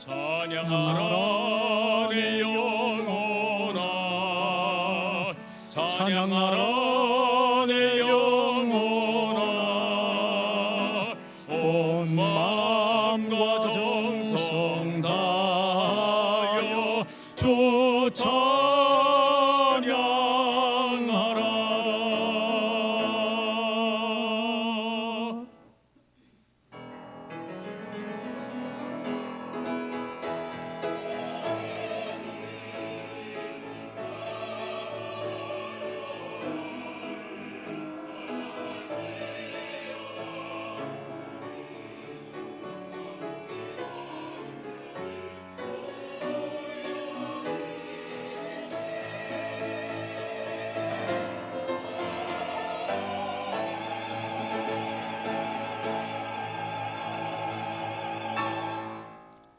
찬양하라 내 영혼아, 찬양하라 내 영혼아, 온 마음과 정성 다하여 주 찬양하라.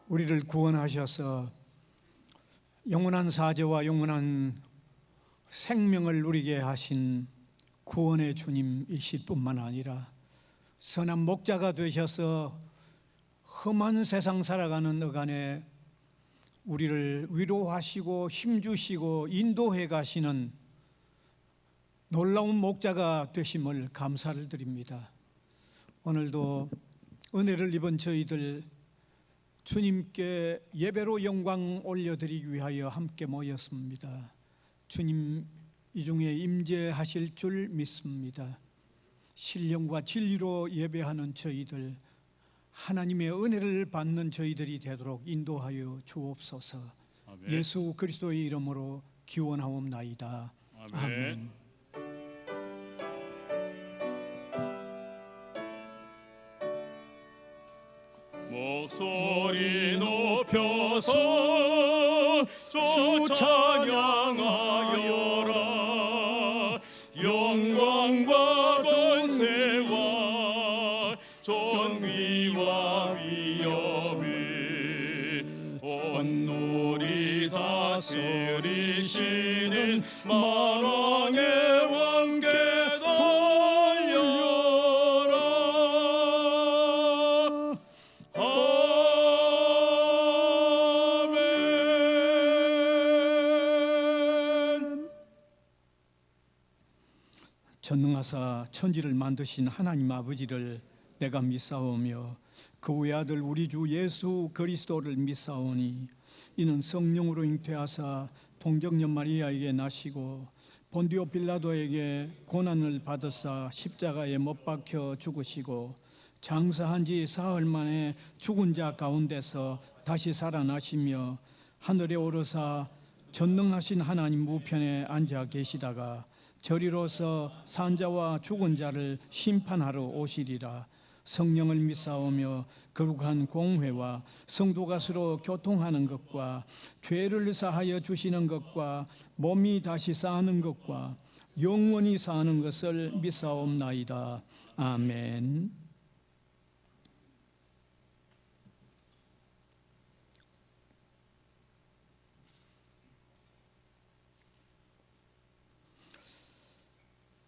우리를 구원하셔서 영원한 사죄와 영원한 생명을 누리게 하신 구원의 주님이실 뿐만 아니라 선한 목자가 되셔서 험한 세상 살아가는 어간에 우리를 위로하시고 힘주시고 인도해 가시는 놀라운 목자가 되심을 감사를 드립니다. 오늘도 은혜를 입은 저희들 주님께 예배로 영광 올려드리기 위하여 함께 모였습니다. 주님 이 중에 임재하실 줄 믿습니다. 신령과 진리로 예배하는 저희들, 하나님의 은혜를 받는 저희들이 되도록 인도하여 주옵소서. 아멘. 예수 그리스도의 이름으로 기원하옵나이다. 아멘. 아멘. 목소리 높여서 주 찬양하여라. 영광과 권세와 존귀와 위엄이 온누리 다스리시는 만왕의 왕께 전능하사 천지를 만드신 하나님 아버지를 내가 믿사오며 그 외아들 우리 주 예수 그리스도를 믿사오니 이는 성령으로 잉태하사 동정녀 마리아에게 나시고 본디오 빌라도에게 고난을 받으사 십자가에 못 박혀 죽으시고 장사한 지 사흘 만에 죽은 자 가운데서 다시 살아나시며 하늘에 오르사 전능하신 하나님 우편에 앉아 계시다가 저리로서 산자와 죽은 자를 심판하러 오시리라. 성령을 믿사오며 거룩한 공회와 성도가 서로 교통하는 것과 죄를 사하여 주시는 것과 몸이 다시 사는 것과 영원히 사는 것을 믿사옵나이다. 아멘.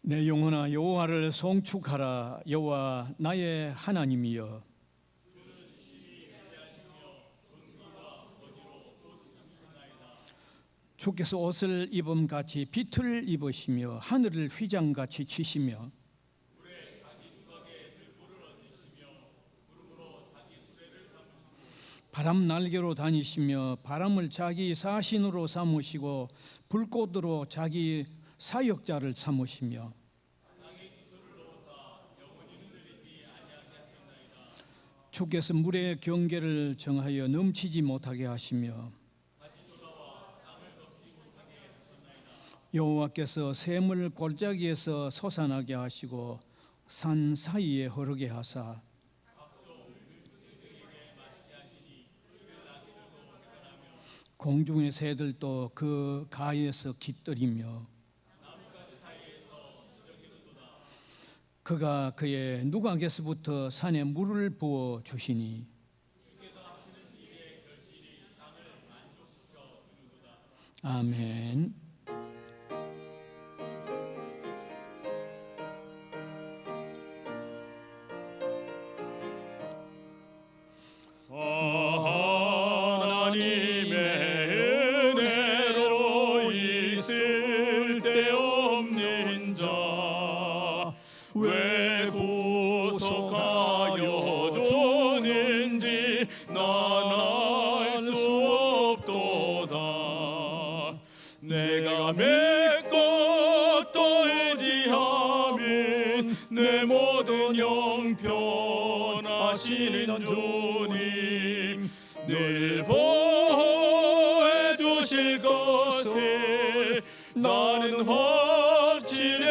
내 영혼아 여호와를 송축하라. 여호와 나의 하나님이여. 주께서 옷을 입음같이 빛을 입으시며 하늘을 휘장같이 치시며 바람 날개로 다니시며 바람을 자기 사신으로 삼으시고 불꽃으로 자기 사역자를 삼으시며 주께서 물의 경계를 정하여 넘치지 못하게 하시며 여호와께서 샘을 골짜기에서 솟아나게 하시고 산 사이에 흐르게 하사 공중의 새들도 그 가에서 깃들이며 그가 그의 누각에서부터 산에 물을 부어 주시니 아멘. 하시는 주님 늘 보호해 주실 것을 나는 확신해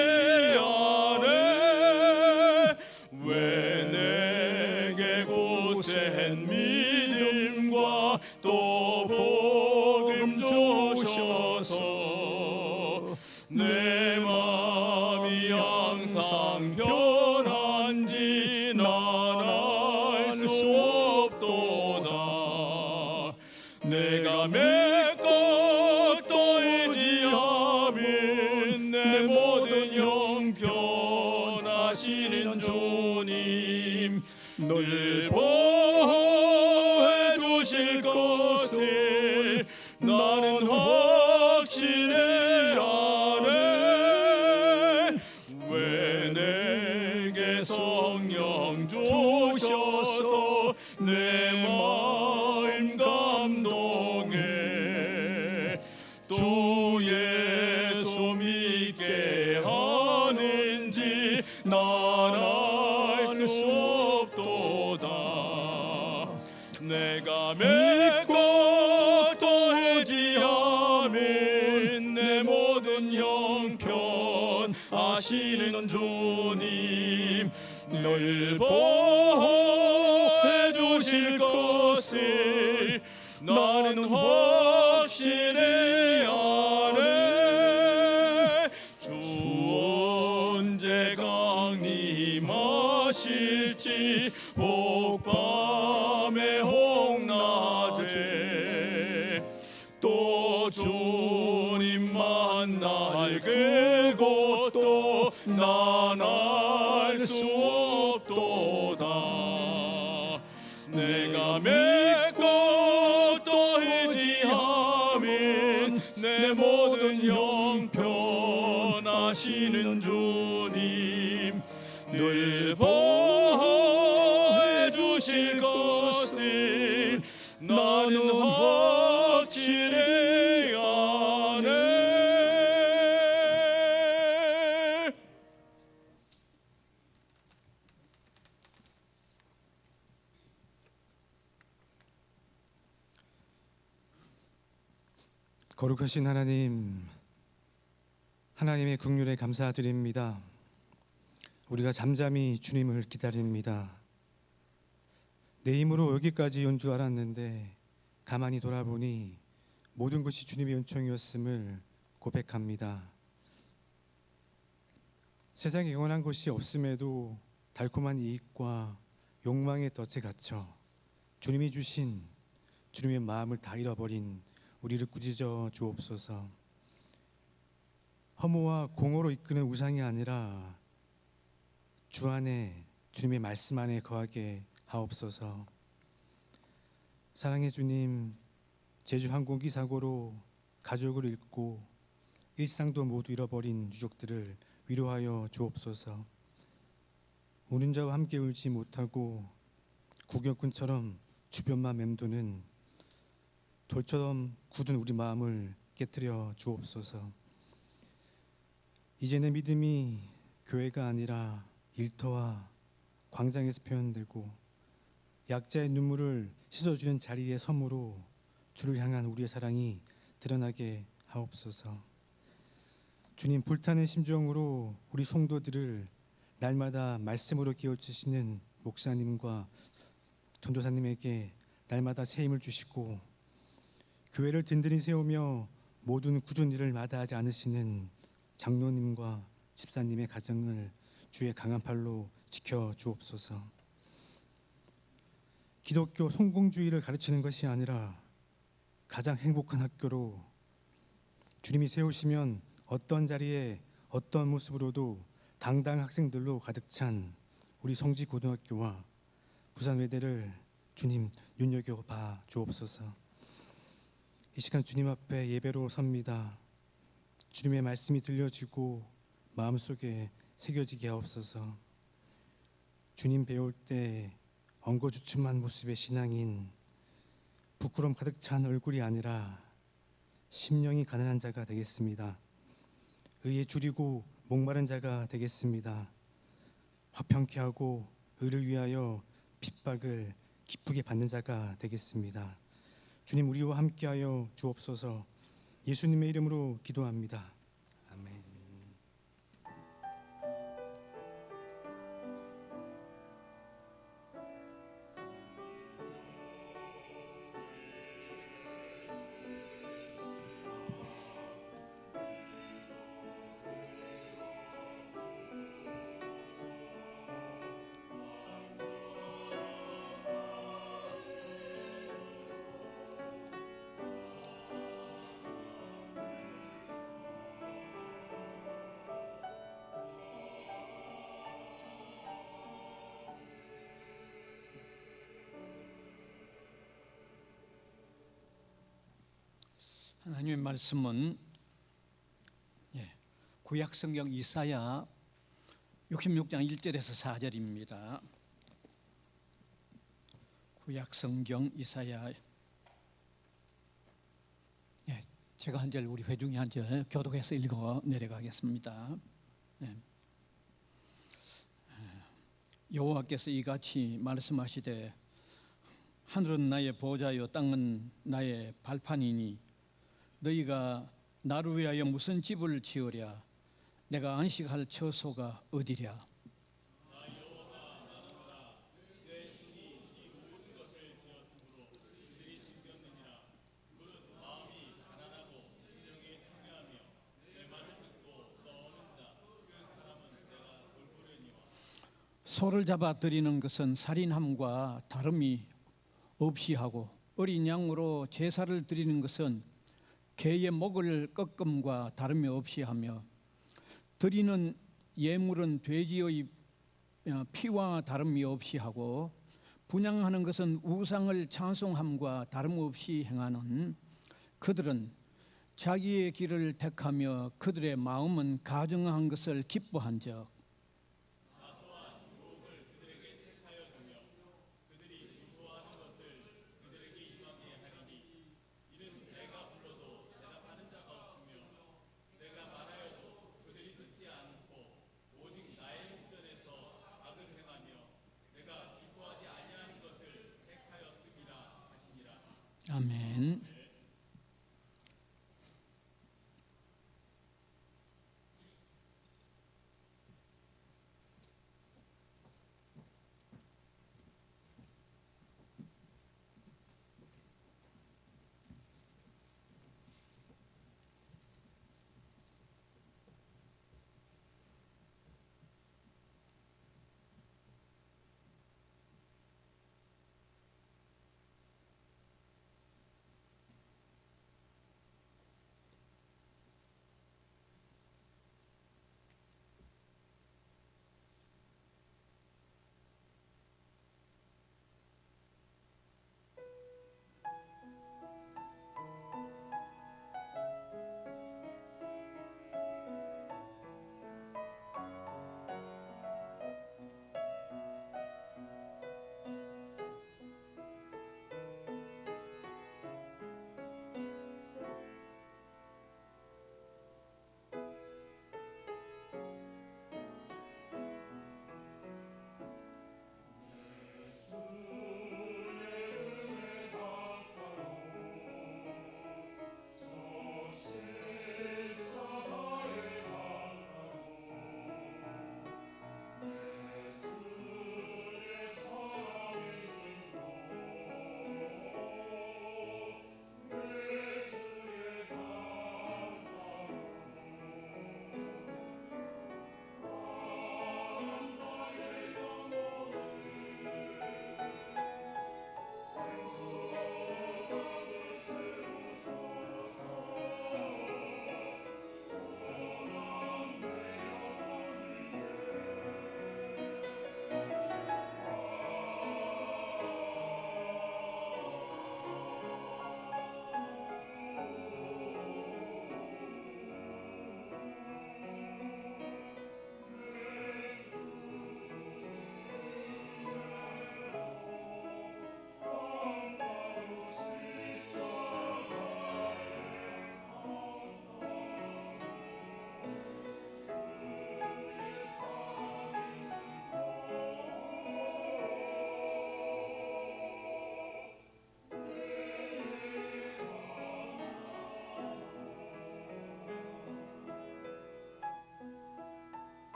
아네. 왜 내게 고센 믿음과 또 복음 주셔서 내 마음이 항상 편한지 난 알 수 없도다. 내가 맺고 또 의지함은 내 모든 형편하시는 주님 늘 보호해 주실 것을 나는 확신해 아네. 왜 내게 성령 주셔서 내 마음 감동해 주 예수 믿게 하는지 난 알 수 없도다. 내가 믿고 또 의지함은 내 모든 형편 아시는 주님 늘 보호해 주실 것을 나는 확신해 아네. 주 언제 강림하실지 복밤에 홍낮에 또 주님 만날 그곳도 난 알 수 없도다. 내가 맺고 또 의지함은 내 모든 형편 아시는 주님 늘 보호해 주실 것을 나는 확신해 아네. 거룩하신 하나님, 하나님의 긍휼에 감사드립니다. 우리가 잠잠히 주님을 기다립니다. 내 힘으로 여기까지 온 줄 알았는데 가만히 돌아보니 모든 것이 주님의 은총이었음을 고백합니다. 세상에 영원한 것이 없음에도 달콤한 이익과 욕망의 덫에 갇혀 주님이 주신 주님의 마음을 다 잃어버린 우리를 꾸짖어 주옵소서. 허무와 공허로 이끄는 우상이 아니라 주 안에 주님의 말씀 안에 거하게 하옵소서. 사랑의 주님, 제주 항공기 사고로 가족을 잃고 일상도 모두 잃어버린 유족들을 위로하여 주옵소서. 우는 자와 함께 울지 못하고 구경꾼처럼 주변만 맴도는 돌처럼 굳은 우리 마음을 깨뜨려 주옵소서. 이제는 믿음이 교회가 아니라 일터와 광장에서 표현되고 약자의 눈물을 씻어주는 자리의 섬으로 주를 향한 우리의 사랑이 드러나게 하옵소서. 주님, 불타는 심정으로 우리 성도들을 날마다 말씀으로 깨우치시는 목사님과 전도사님에게 날마다 새 힘을 주시고 교회를 든든히 세우며 모든 굳은 일을 마다하지 않으시는 장로님과 집사님의 가정을 주의 강한 팔로 지켜 주옵소서. 기독교 성공주의를 가르치는 것이 아니라 가장 행복한 학교로 주님이 세우시면 어떤 자리에 어떤 모습으로도 당당한 학생들로 가득 찬 우리 성지고등학교와 부산외대를 주님 눈여겨봐 주옵소서. 이 시간 주님 앞에 예배로 섭니다. 주님의 말씀이 들려지고 마음속에 새겨지게 하옵소서. 주님 배울 때 엉거주춤한 모습의 신앙인, 부끄럼 가득 찬 얼굴이 아니라 심령이 가난한 자가 되겠습니다. 의에 줄이고 목마른 자가 되겠습니다. 화평케 하고 의를 위하여 핍박을 기쁘게 받는 자가 되겠습니다. 주님 우리와 함께하여 주옵소서. 예수님의 이름으로 기도합니다. 아멘. 하나님의 말씀은 구약성경 이사야 66장 1절에서 4절입니다. 구약성경 이사야 제가 한 절 우리 회중이 한 절 교독해서 읽어 내려가겠습니다. 여호와께서 이같이 말씀하시되 하늘은 나의 보좌요 땅은 나의 발판이니 너희가 나를 위하여 무슨 집을 지으랴? 내가 안식할 처소가 어디랴? 소를 잡아 드리는 것은 살인함과 다름이 없이 하고 어린 양으로 제사를 드리는 것은 개의 목을 꺾음과 다름이 없이 하며 드리는 예물은 돼지의 피와 다름이 없이 하고 분향하는 것은 우상을 찬송함과 다름없이 행하는 그들은 자기의 길을 택하며 그들의 마음은 가증한 것을 기뻐한즉 아멘.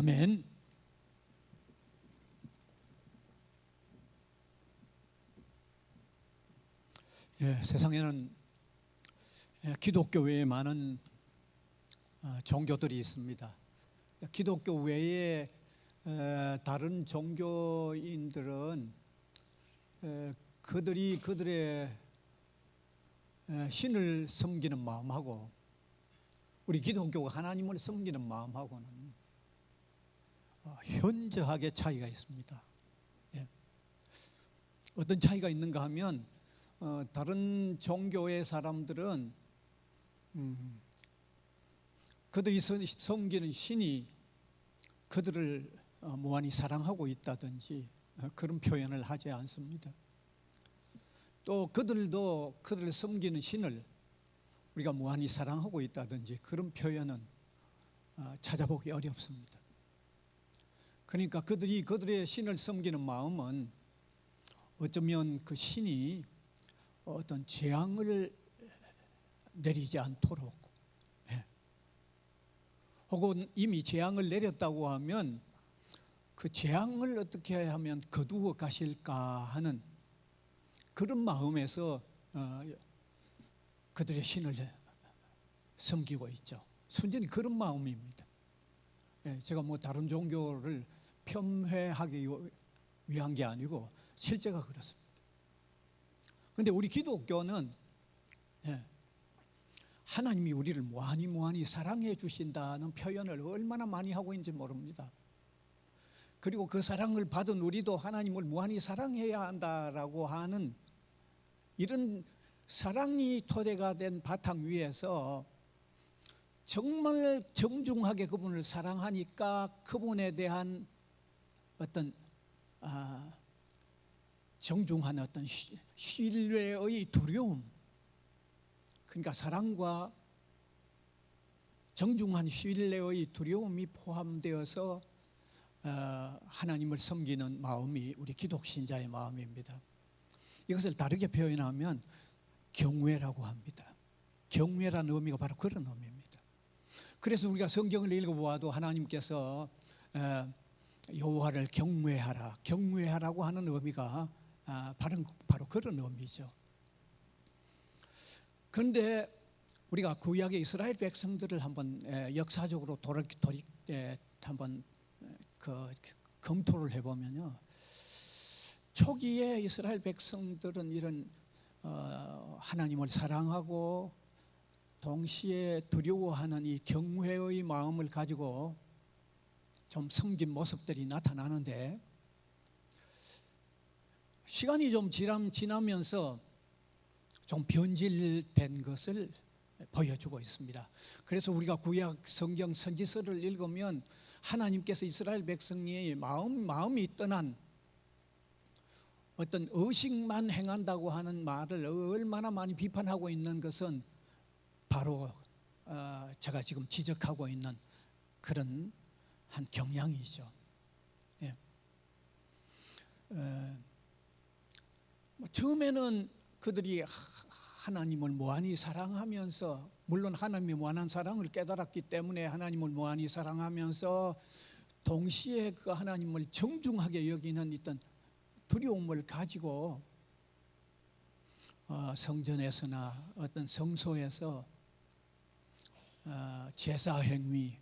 아멘. 예, 세상에는 기독교 외에 많은 종교들이 있습니다. 기독교 외에 다른 종교인들은 그들이 그들의 신을 섬기는 마음하고 우리 기독교가 하나님을 섬기는 마음하고는 현저하게 차이가 있습니다. 예. 어떤 차이가 있는가 하면 다른 종교의 사람들은 그들이 섬기는 신이 그들을 무한히 사랑하고 있다든지 그런 표현을 하지 않습니다. 또 그들도 그들을 섬기는 신을 우리가 무한히 사랑하고 있다든지 그런 표현은 찾아보기 어렵습니다. 그러니까 그들이 그들의 신을 섬기는 마음은 어쩌면 그 신이 어떤 재앙을 내리지 않도록, 혹은 이미 재앙을 내렸다고 하면 그 재앙을 어떻게 하면 거두어 가실까 하는 그런 마음에서 그들의 신을 섬기고 있죠. 순전히 그런 마음입니다. 제가 뭐 다른 종교를 폄훼하기 위한 게 아니고 실제가 그렇습니다. 그런데 우리 기독교는 하나님이 우리를 무한히 사랑해 주신다는 표현을 얼마나 많이 하고 있는지 모릅니다. 그리고 그 사랑을 받은 우리도 하나님을 무한히 사랑해야 한다라고 하는 이런 사랑이 토대가 된 바탕 위에서 정말 정중하게 그분을 사랑하니까 그분에 대한 어떤 정중한 어떤 신뢰의 두려움, 그러니까 사랑과 정중한 신뢰의 두려움이 포함되어서 하나님을 섬기는 마음이 우리 기독신자의 마음입니다. 이것을 다르게 표현하면 경외라고 합니다. 경외라는 의미가 바로 그런 의미입니다. 그래서 우리가 성경을 읽어보아도 하나님께서 여호와를 경외하라고 하는 의미가 바로 그런 의미죠. 그런데 우리가 구약의 이스라엘 백성들을 한번 역사적으로 한번 검토를 해보면요, 초기에 이스라엘 백성들은 이런 하나님을 사랑하고 동시에 두려워하는 이 경외의 마음을 가지고 좀 섬긴 모습들이 나타나는데, 시간이 좀 지나면서 좀 변질된 것을 보여주고 있습니다. 그래서 우리가 구약 성경 선지서를 읽으면 하나님께서 이스라엘 백성의 마음이 떠난 어떤 의식만 행한다고 하는 말을 얼마나 많이 비판하고 있는 것은 바로 제가 지금 지적하고 있는 그런 한 경향이죠. 예. 처음에는 그들이 하나님을 무한히 사랑하면서, 물론 하나님의 무한한 사랑을 깨달았기 때문에 하나님을 무한히 사랑하면서 동시에 그 하나님을 정중하게 여기는 어떤 두려움을 가지고 성전에서나 어떤 성소에서 제사 행위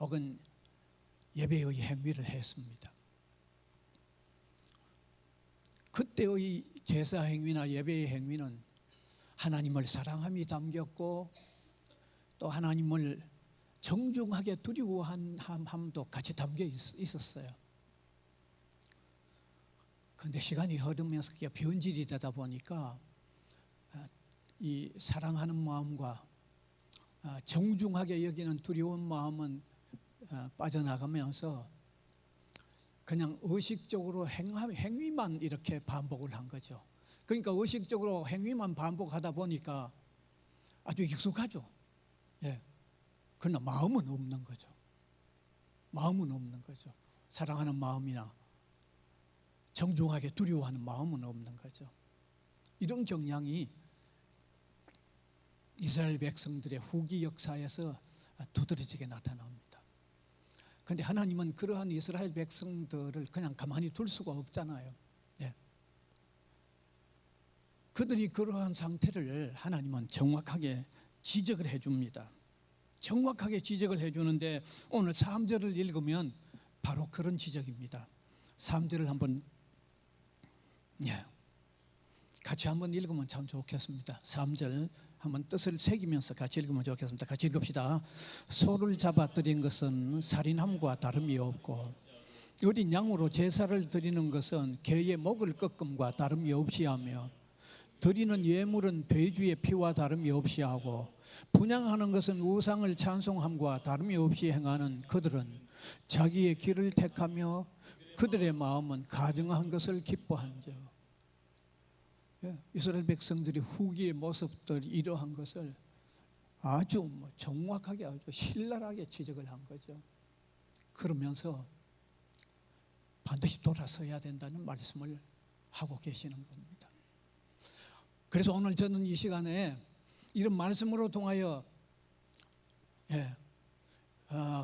혹은 예배의 행위를 했습니다. 그때의 제사 행위나 예배의 행위는 하나님을 사랑함이 담겼고 또 하나님을 정중하게 두려워함도 같이 담겨 있었어요. 그런데 시간이 흐르면서 그게 변질이 되다 보니까 이 사랑하는 마음과 정중하게 여기는 두려운 마음은 빠져나가면서 그냥 의식적으로 행위만 이렇게 반복을 한 거죠. 그러니까 의식적으로 행위만 반복하다 보니까 아주 익숙하죠. 예. 그러나 마음은 없는 거죠. 마음은 없는 거죠. 사랑하는 마음이나 정중하게 두려워하는 마음은 없는 거죠. 이런 경향이 이스라엘 백성들의 후기 역사에서 두드러지게 나타납니다. 그런데 하나님은 그러한 이스라엘 백성들을 그냥 가만히 둘 수가 없잖아요. 예. 그들이 그러한 상태를 하나님은 정확하게 지적을 해줍니다. 정확하게 지적을 해주는데 오늘 3절을 읽으면 바로 그런 지적입니다. 3절을 한번 같이 한번 읽으면 참 좋겠습니다. 3절 한번 뜻을 새기면서 같이 읽으면 좋겠습니다. 같이 읽읍시다. 소를 잡아들인 것은 살인함과 다름이 없고 어린 양으로 제사를 드리는 것은 개의 목을 꺾음과 다름이 없이 하며 드리는 예물은 돼지의 피와 다름이 없이 하고 분향하는 것은 우상을 찬송함과 다름이 없이 행하는 그들은 자기의 길을 택하며 그들의 마음은 가증한 것을 기뻐한즉. 이스라엘 백성들이 후기의 모습들 이러한 것을 아주 정확하게 아주 신랄하게 지적을 한 거죠. 그러면서 반드시 돌아서야 된다는 말씀을 하고 계시는 겁니다. 그래서 오늘 저는 이 시간에 이런 말씀으로 통하여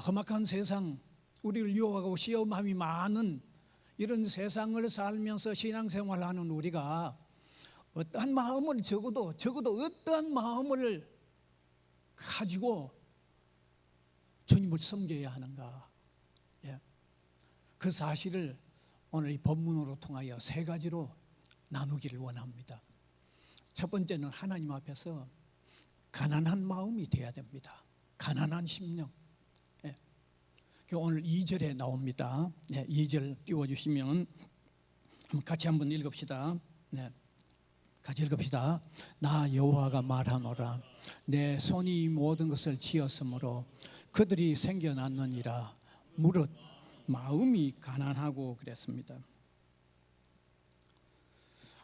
험악한 세상, 우리를 유혹하고 시험함이 많은 이런 세상을 살면서 신앙생활하는 우리가 어떠한 마음을 적어도 어떠한 마음을 가지고 주님을 섬겨야 하는가, 그 사실을 오늘 이 본문으로 통하여 3가지로 나누기를 원합니다. 첫 번째는 하나님 앞에서 가난한 마음이 돼야 됩니다. 가난한 심령. 오늘 2절에 나옵니다. 2절 띄워주시면 같이 한번 읽읍시다. 같이 읽읍시다. 나 여호와가 말하노라. 내 손이 이 모든 것을 지었으므로 그들이 생겨났느니라. 무릇 마음이 가난하고 그랬습니다.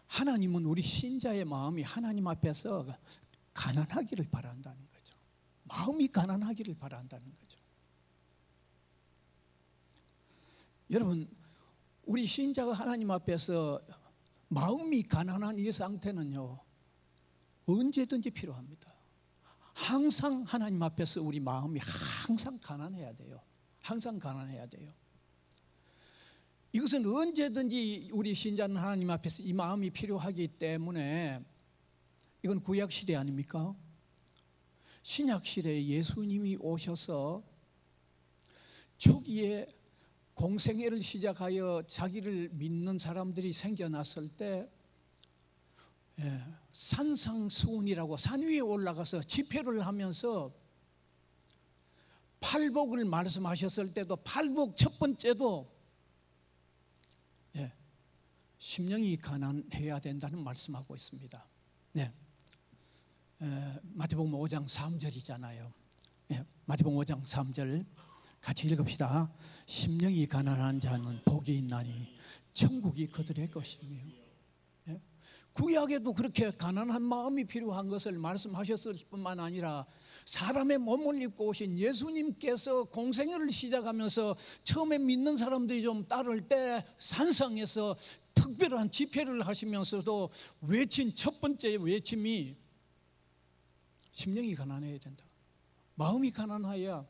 하나님은 우리 신자의 마음이 하나님 앞에서 가난하기를 바란다는 거죠. 마음이 가난하기를 바란다는 거죠. 여러분, 우리 신자가 하나님 앞에서 마음이 가난한 이 상태는요, 언제든지 필요합니다. 항상 하나님 앞에서 우리 마음이 항상 가난해야 돼요. 항상 가난해야 돼요. 이것은 언제든지 우리 신자는 하나님 앞에서 이 마음이 필요하기 때문에 이건 구약 시대 아닙니까? 신약 시대에 예수님이 오셔서 초기에 공생애를 시작하여 자기를 믿는 사람들이 생겨났을 때 산상수훈이라고 산 위에 올라가서 집회를 하면서 팔복을 말씀하셨을 때도 팔복 첫 번째도 심령이 가난해야 된다는 말씀하고 있습니다. 마태복음 5장 3절이잖아요. 마태복음 5장 3절 같이 읽읍시다. 심령이 가난한 자는 복이 있나니 천국이 그들의 것이며. 구약에도 그렇게 가난한 마음이 필요한 것을 말씀하셨을 뿐만 아니라 사람의 몸을 입고 오신 예수님께서 공생애를 시작하면서 처음에 믿는 사람들이 좀 따를 때 산상에서 특별한 집회를 하시면서도 외친 첫 번째 외침이 심령이 가난해야 된다. 마음이 가난해야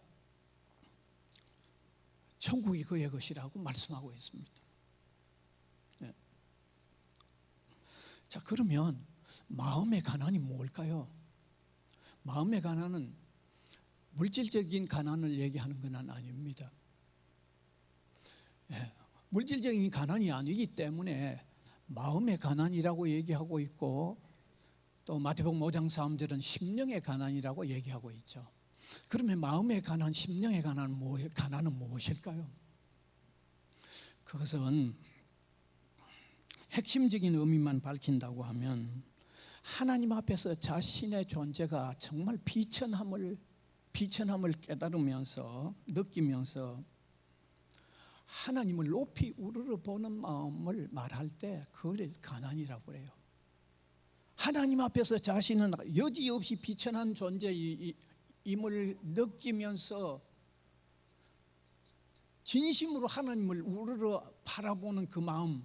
천국이 그의 것이라고 말씀하고 있습니다. 자, 그러면 마음의 가난이 뭘까요? 마음의 가난은 물질적인 가난을 얘기하는 건 아닙니다. 물질적인 가난이 아니기 때문에 마음의 가난이라고 얘기하고 있고, 또 마태복음 5장 3절은 심령의 가난이라고 얘기하고 있죠. 그러면 마음의 가난, 심령의 가난은 무엇일까요? 그것은 핵심적인 의미만 밝힌다고 하면 하나님 앞에서 자신의 존재가 정말 비천함을 깨달으면서 느끼면서 하나님을 높이 우러러 보는 마음을 말할 때 그걸 가난이라고 그래요. 하나님 앞에서 자신은 여지없이 비천한 존재임을 느끼면서 진심으로 하나님을 우러러 바라보는 그 마음,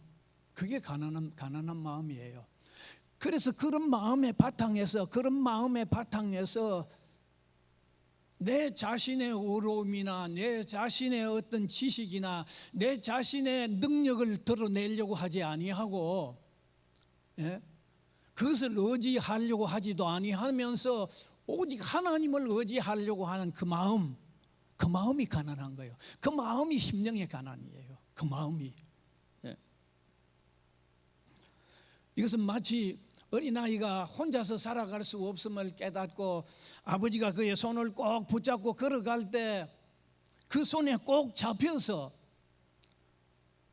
그게 가난한 마음이에요. 그래서 그런 마음의 바탕에서 내 자신의 어려움이나 내 자신의 어떤 지식이나 내 자신의 능력을 드러내려고 하지 아니하고, 예? 그것을 의지하려고 하지도 아니하면서 오직 하나님을 의지하려고 하는 그 마음이 가난한 거예요. 그 마음이 심령의 가난이에요. 그 마음이. 예. 이것은 마치 어린아이가 혼자서 살아갈 수 없음을 깨닫고 아버지가 그의 손을 꼭 붙잡고 걸어갈 때 그 손에 꼭 잡혀서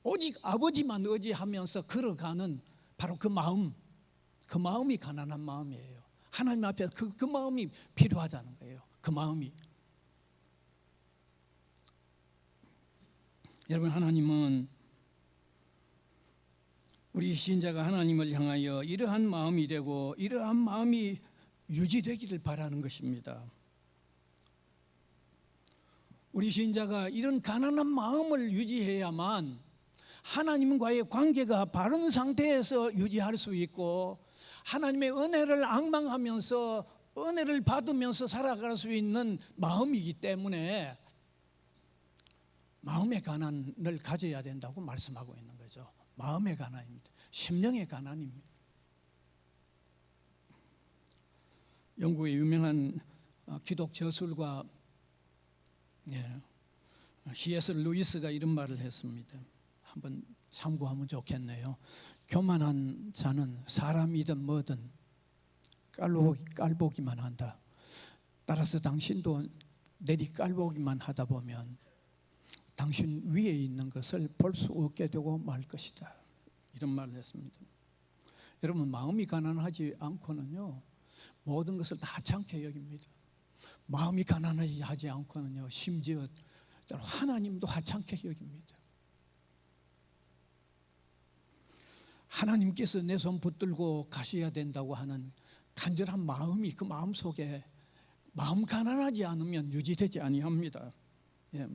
오직 아버지만 의지하면서 걸어가는 바로 그 마음이 가난한 마음이에요. 하나님 앞에 그 마음이 필요하다는 거예요. 그 마음이. 여러분, 하나님은 우리 신자가 하나님을 향하여 이러한 마음이 되고 이러한 마음이 유지되기를 바라는 것입니다. 우리 신자가 이런 가난한 마음을 유지해야만 하나님과의 관계가 바른 상태에서 유지할 수 있고 하나님의 은혜를 앙망하면서 은혜를 받으면서 살아갈 수 있는 마음이기 때문에 마음의 가난을 가져야 된다고 말씀하고 있는 거죠. 마음의 가난입니다. 심령의 가난입니다. 영국의 유명한 기독 저술가 C.S. 루이스가 이런 말을 했습니다. 한번 참고하면 좋겠네요. 교만한 자는 사람이든 뭐든 깔보기만 한다. 따라서 당신도 내리 깔보기만 하다 보면 당신 위에 있는 것을 볼 수 없게 되고 말 것이다. 이런 말을 했습니다. 여러분, 마음이 가난하지 않고는요 모든 것을 다 하찮게 여깁니다. 마음이 가난하지 않고는요 심지어 하나님도 하찮게 여깁니다. 하나님께서 내 손 붙들고 가셔야 된다고 하는 간절한 마음이 그 마음 속에 마음 가난하지 않으면 유지되지 아니합니다. 예.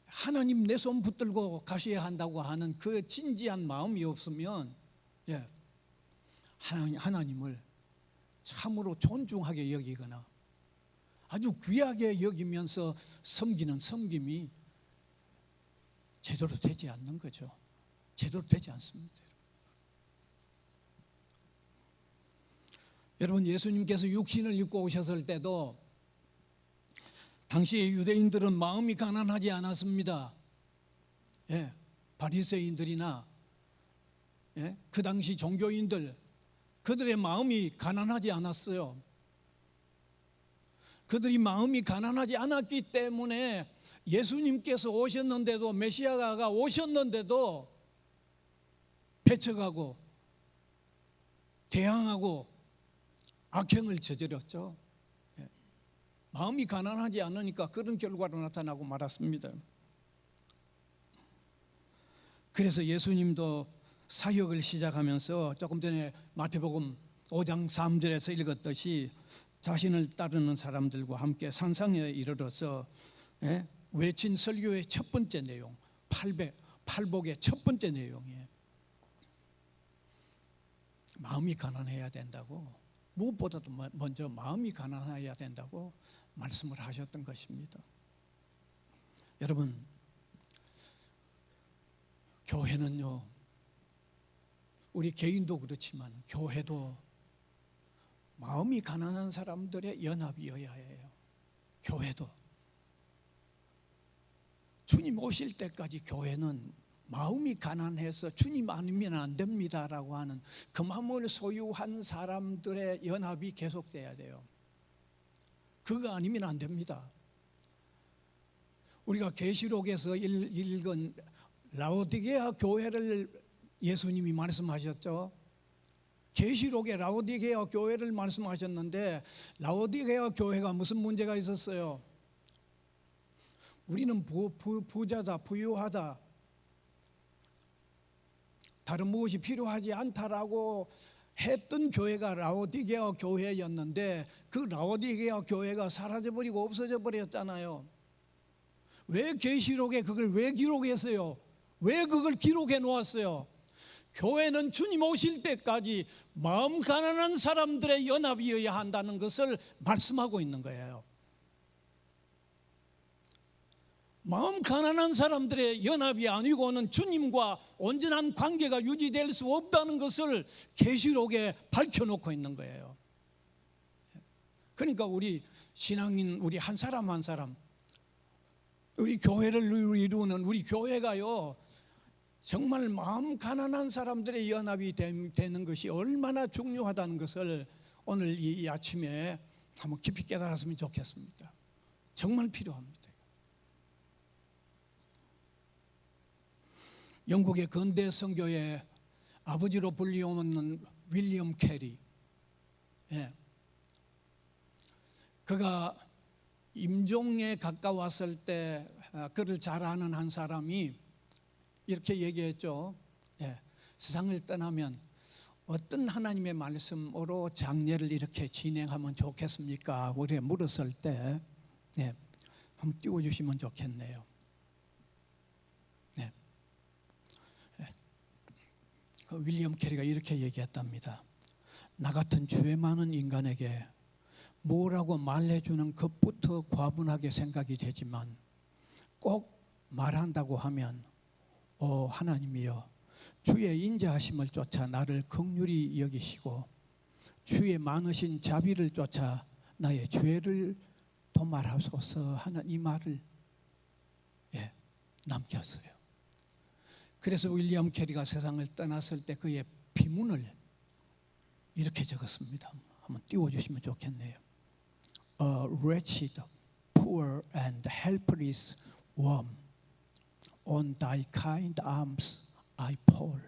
하나님 내 손 붙들고 가셔야 한다고 하는 그 진지한 마음이 없으면 하나님을 참으로 존중하게 여기거나 아주 귀하게 여기면서 섬기는 섬김이 제대로 되지 않는 거죠. 제대로 되지 않습니다. 여러분, 예수님께서 육신을 입고 오셨을 때도 당시의 유대인들은 마음이 가난하지 않았습니다. 바리새인들이나 그 당시 종교인들, 그들의 마음이 가난하지 않았어요. 그들이 마음이 가난하지 않았기 때문에 예수님께서 오셨는데도, 메시아가 오셨는데도 배척하고 대항하고 악행을 저질렀죠. 마음이 가난하지 않으니까 그런 결과로 나타나고 말았습니다. 그래서 예수님도 사역을 시작하면서 조금 전에 마태복음 5장 3절에서 읽었듯이 자신을 따르는 사람들과 함께 산상에 이르러서 외친 설교의 첫 번째 내용, 팔복의 첫 번째 내용이에요. 마음이 가난해야 된다고, 무엇보다도 먼저 마음이 가난해야 된다고 말씀을 하셨던 것입니다. 여러분, 교회는요, 우리 개인도 그렇지만 교회도 마음이 가난한 사람들의 연합이어야 해요. 교회도 주님 오실 때까지 교회는 마음이 가난해서 주님 아니면 안 됩니다라고 하는 그 마음을 소유한 사람들의 연합이 계속돼야 돼요. 그거 아니면 안 됩니다. 우리가 계시록에서 읽은 라오디게아 교회를 예수님이 말씀하셨죠. 계시록에 라오디게아 교회를 말씀하셨는데 라오디게아 교회가 무슨 문제가 있었어요? 우리는 부자다, 부유하다, 다른 무엇이 필요하지 않다라고 했던 교회가 라오디게아 교회였는데 그 라오디게아 교회가 사라져버리고 없어져 버렸잖아요. 왜 계시록에 그걸 왜 기록했어요? 왜 그걸 기록해 놓았어요? 교회는 주님 오실 때까지 마음 가난한 사람들의 연합이어야 한다는 것을 말씀하고 있는 거예요. 마음 가난한 사람들의 연합이 아니고는 주님과 온전한 관계가 유지될 수 없다는 것을 계시록에 밝혀놓고 있는 거예요. 그러니까 우리 신앙인 우리 한 사람 한 사람, 우리 교회를 이루는 우리 교회가요, 정말 마음 가난한 사람들의 연합이 되는 것이 얼마나 중요하다는 것을 오늘 이 아침에 한번 깊이 깨달았으면 좋겠습니다. 정말 필요합니다. 영국의 근대 선교의 아버지로 불리우는 윌리엄 캐리, 그가 임종에 가까웠을 때 그를 잘 아는 한 사람이 이렇게 얘기했죠. 세상을 떠나면 어떤 하나님의 말씀으로 장례를 이렇게 진행하면 좋겠습니까? 우리 물었을 때 한번 띄워주시면 좋겠네요. 윌리엄 캐리가 이렇게 얘기했답니다. 나 같은 죄 많은 인간에게 뭐라고 말해주는 것부터 과분하게 생각이 되지만 꼭 말한다고 하면 하나님이여, 주의 인자하심을 쫓아 나를 긍휼히 여기시고 주의 많으신 자비를 쫓아 나의 죄를 도말하소서 하는 이 말을 남겼어요. 그래서 윌리엄 캐리가 세상을 떠났을 때 그의 비문을 이렇게 적었습니다. 한번 띄워주시면 좋겠네요. A wretched, poor and helpless worm, on thy kind arms I fall.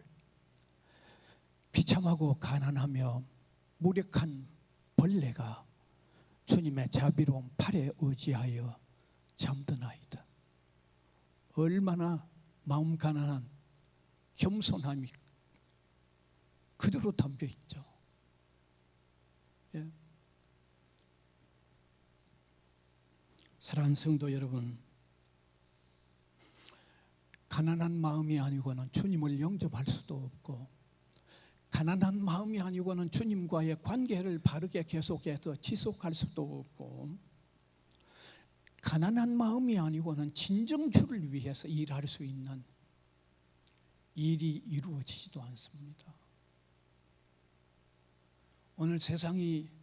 비참하고 가난하며 무력한 벌레가 주님의 자비로운 팔에 의지하여 잠드나이다. 얼마나 마음 가난한 겸손함이 그대로 담겨 있죠. 사랑하는 성도 여러분, 가난한 마음이 아니고는 주님을 영접할 수도 없고, 가난한 마음이 아니고는 주님과의 관계를 바르게 계속해서 지속할 수도 없고, 가난한 마음이 아니고는 진정 주를 위해서 일할 수 있는 일이 이루어지지도 않습니다. 오늘 세상이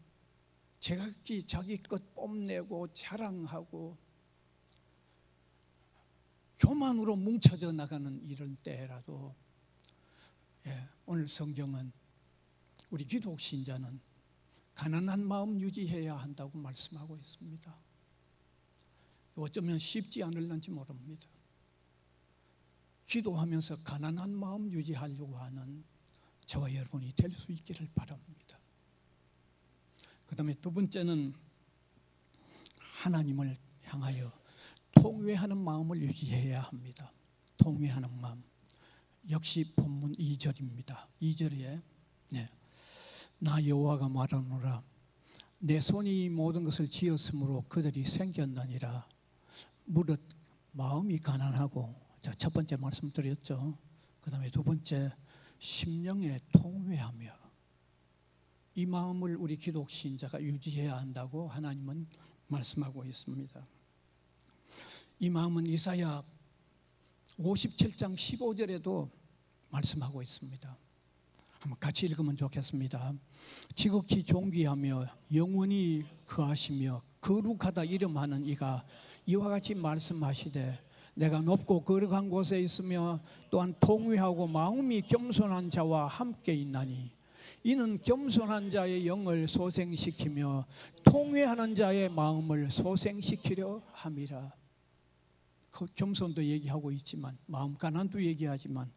제각기 자기 것 뽐내고 자랑하고 교만으로 뭉쳐져 나가는 이런 때라도 오늘 성경은 우리 기독 신자는 가난한 마음 유지해야 한다고 말씀하고 있습니다. 어쩌면 쉽지 않을는지 모릅니다. 기도하면서 가난한 마음 유지하려고 하는 저와 여러분이 될 수 있기를 바랍니다. 그 다음에 두 번째는 하나님을 향하여 통회하는 마음을 유지해야 합니다. 통회하는 마음. 역시 본문 2절입니다. 2절에 나 여호와가 말하노라, 내 손이 모든 것을 지었으므로 그들이 생겼나니라. 무릇 마음이 가난하고, 첫 번째 말씀드렸죠. 그 다음에 두 번째, 심령에 통회하며, 이 마음을 우리 기독 신자가 유지해야 한다고 하나님은 말씀하고 있습니다. 이 마음은 이사야 57장 15절에도 말씀하고 있습니다. 한번 같이 읽으면 좋겠습니다. 지극히 존귀하며 영원히 거하시며 거룩하다 이름하는 이가 이와 같이 말씀하시되, 내가 높고 거룩한 곳에 있으며 또한 통회하고 마음이 겸손한 자와 함께 있나니 이는 겸손한 자의 영을 소생시키며 통회하는 자의 마음을 소생시키려 함이라. 그 겸손도 얘기하고 있지만 마음 가난도 얘기하지만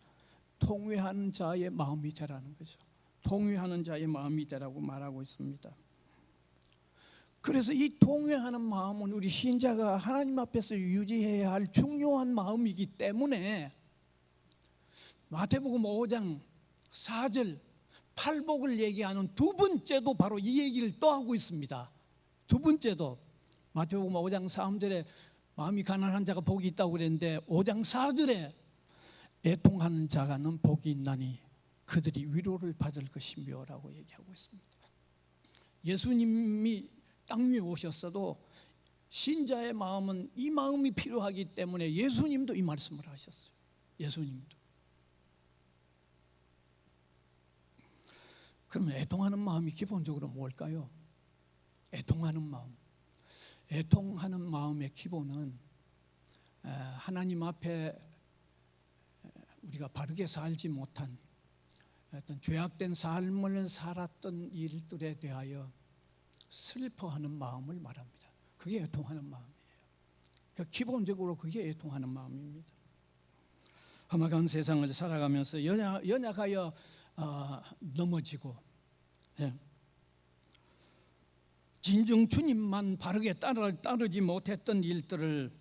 통회하는 자의 마음이 되라는 거죠. 통회하는 자의 마음이 되라고 말하고 있습니다. 그래서 이 통회하는 마음은 우리 신자가 하나님 앞에서 유지해야 할 중요한 마음이기 때문에 마태복음 5장 4절 팔복을 얘기하는 두 번째도 바로 이 얘기를 또 하고 있습니다. 두 번째도 마태복음 5장 3절에 마음이 가난한 자가 복이 있다고 그랬는데 5장 4절에 애통하는 자가는 복이 있나니 그들이 위로를 받을 것이며라고 얘기하고 있습니다. 예수님이 땅 위에 오셨어도 신자의 마음은 이 마음이 필요하기 때문에 예수님도 이 말씀을 하셨어요. 예수님도. 그러면 애통하는 마음이 기본적으로 뭘까요? 애통하는 마음. 애통하는 마음의 기본은 하나님 앞에 우리가 바르게 살지 못한 어떤 죄악된 삶을 살았던 일들에 대하여 슬퍼하는 마음을 말합니다. 그게 애통하는 마음이에요. 그러니까 기본적으로 그게 애통하는 마음입니다. 험악한 세상을 살아가면서 연약하여 넘어지고, 진정 주님만 바르게 따르지 못했던 일들을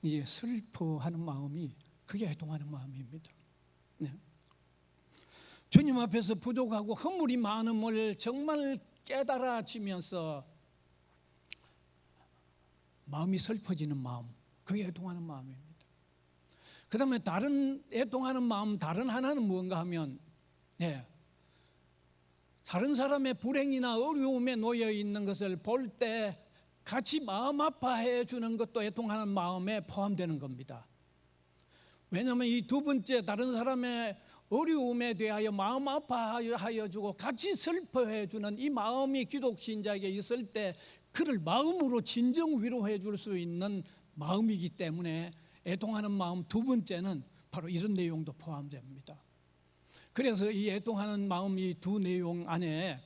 이제 슬퍼하는 마음이 그게 애통하는 마음입니다. 주님 앞에서 부족하고 허물이 많음을 정말 깨달아지면서 마음이 슬퍼지는 마음, 그게 애통하는 마음입니다. 그 다음에 다른 애통하는 마음 다른 하나는 무언가 하면 다른 사람의 불행이나 어려움에 놓여 있는 것을 볼 때 같이 마음 아파해 주는 것도 애통하는 마음에 포함되는 겁니다. 왜냐하면 이 두 번째 다른 사람의 어려움에 대하여 마음 아파하여 주고 같이 슬퍼해 주는 이 마음이 기독 신자에게 있을 때 그를 마음으로 진정 위로해 줄 수 있는 마음이기 때문에 애통하는 마음 두 번째는 바로 이런 내용도 포함됩니다. 그래서 이 애통하는 마음 이 두 내용 안에